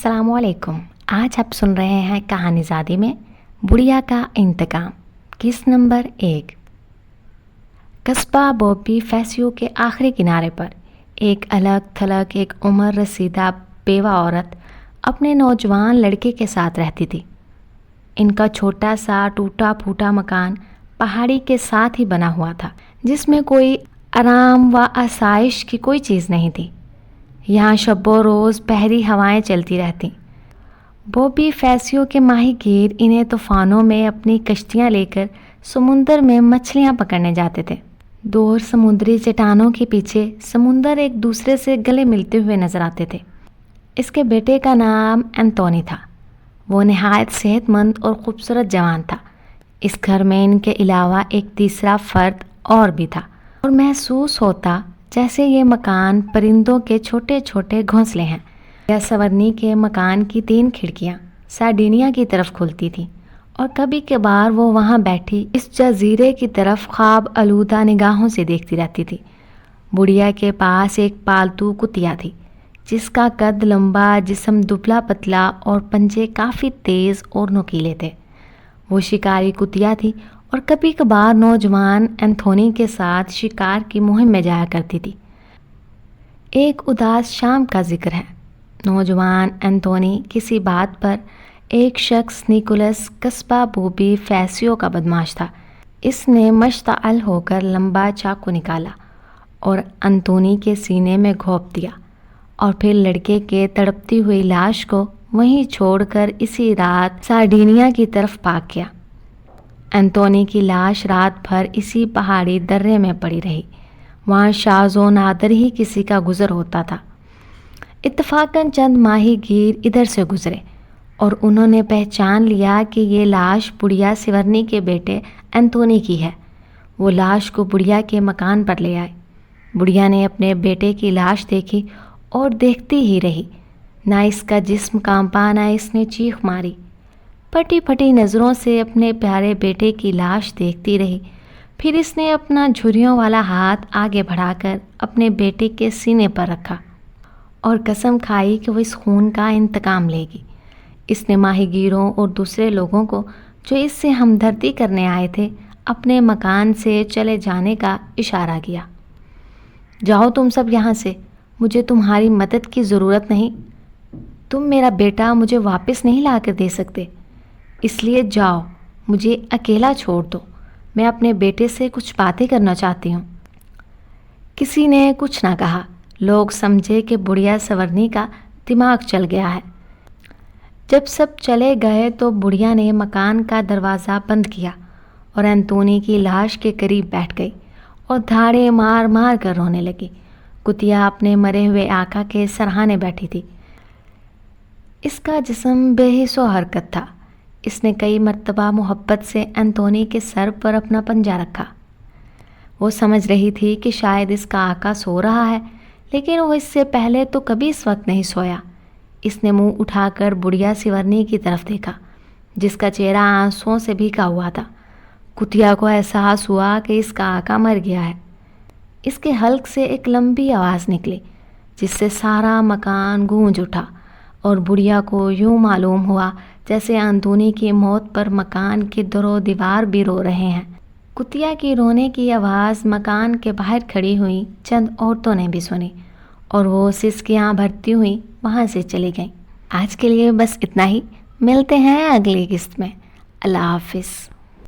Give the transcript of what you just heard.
अस्सलाम वालेकुम। आज आप सुन रहे हैं कहानीज़ादी में बुढ़िया का इंतकाम, किस्त नंबर 1। कस्बा बॉबी फैसियो के आखिरी किनारे पर एक अलग थलग एक उम्र रसीदा बेवा औरत अपने नौजवान लड़के के साथ रहती थी। इनका छोटा सा टूटा फूटा मकान पहाड़ी के साथ ही बना हुआ था, जिसमें कोई आराम व आसाइश की कोई चीज़ नहीं थी। यहाँ शब्बो रोज़ बहरी हवाएं चलती रहती। बॉबी फैसियो के माहीगीर इन्हें तूफ़ानों में अपनी कश्तियाँ लेकर समुंदर में मछलियाँ पकड़ने जाते थे। दूर समुद्री चट्टानों के पीछे समुंदर एक दूसरे से गले मिलते हुए नजर आते थे। इसके बेटे का नाम एंटोनी था। वो नहायत सेहतमंद और ख़ूबसूरत जवान था। इस घर में इनके अलावा एक तीसरा फ़र्द और भी था, और महसूस होता जैसे ये मकान परिंदों के छोटे छोटे घोंसले हैं। या सवरनी के मकान की 3 खिड़कियाँ सार्डिनिया की तरफ खुलती थीं, और कभी कभार वो वहाँ बैठी इस जजीरे की तरफ ख्वाब आलूदा निगाहों से देखती रहती थी। बुढ़िया के पास एक पालतू कुतिया थी, जिसका कद लंबा, जिस्म दुबला पतला और पंजे काफ़ी तेज़ और नुकीले थे। वो शिकारी कुतिया थी और कभी कभार नौजवान एंथोनी के साथ शिकार की मुहिम में जाया करती थी। एक उदास शाम का जिक्र है। नौजवान एंथोनी किसी बात पर एक शख्स निकोलस कस्बा बॉबी फैसियो का बदमाश था। इसने मश्ताल होकर लंबा चाकू निकाला और एंथोनी के सीने में घोंप दिया, और फिर लड़के के तड़पती हुई लाश को वहीं छोड़कर इसी रात सार्डिनिया की तरफ भाग गया। एंटोनी की लाश रात भर इसी पहाड़ी दर्रे में पड़ी रही। वहाँ शाज़ो नादर ही किसी का गुज़र होता था। इत्तफाकन चंद माहीगीर इधर से गुज़रे और उन्होंने पहचान लिया कि ये लाश बुढ़िया सिवरनी के बेटे एंटोनी की है। वो लाश को बुढ़िया के मकान पर ले आए। बुढ़िया ने अपने बेटे की लाश देखी और देखती ही रही। ना इसका जिस्म कांपा, ना इसने चीख मारी। फटी फटी नज़रों से अपने प्यारे बेटे की लाश देखती रही। फिर इसने अपना झुर्रियों वाला हाथ आगे बढ़ाकर अपने बेटे के सीने पर रखा और कसम खाई कि वो इस खून का इंतकाम लेगी। इसने माहीगीरों और दूसरे लोगों को जो इससे हमदर्दी करने आए थे अपने मकान से चले जाने का इशारा किया। जाओ तुम सब यहाँ से, मुझे तुम्हारी मदद की ज़रूरत नहीं। तुम मेरा बेटा मुझे वापस नहीं ला कर दे सकते, इसलिए जाओ, मुझे अकेला छोड़ दो। मैं अपने बेटे से कुछ बातें करना चाहती हूँ। किसी ने कुछ ना कहा। लोग समझे कि बुढ़िया सवरनी का दिमाग चल गया है। जब सब चले गए तो बुढ़िया ने मकान का दरवाज़ा बंद किया और एंटोनी की लाश के करीब बैठ गई और धाड़े मार मार कर रोने लगी। कुतिया अपने मरे हुए आका के सरहाने बैठी थी। इसका जिस्म बेहिस व हरकत था। इसने कई मर्तबा मोहब्बत से एंटोनी के सर पर अपना पंजा रखा। वो समझ रही थी कि शायद इसका आका सो रहा है, लेकिन वो इससे पहले तो कभी इस वक्त नहीं सोया। इसने मुंह उठाकर बुढ़िया सिवरनी की तरफ देखा, जिसका चेहरा आंसुओं से भीगा हुआ था। कुतिया को एहसास हुआ कि इसका आका मर गया है। इसके हल्क से एक लंबी आवाज़ निकली, जिससे सारा मकान गूंज उठा, और बुढ़िया को यूँ मालूम हुआ जैसे एंटोनी की मौत पर मकान के दरो दीवार भी रो रहे हैं। कुतिया की रोने की आवाज़ मकान के बाहर खड़ी हुई चंद औरतों ने भी सुनी, और वो सिसकियाँ भरती हुई वहाँ से चली गईं। आज के लिए बस इतना ही। मिलते हैं अगली किस्त में। अल्लाह हाफिज़।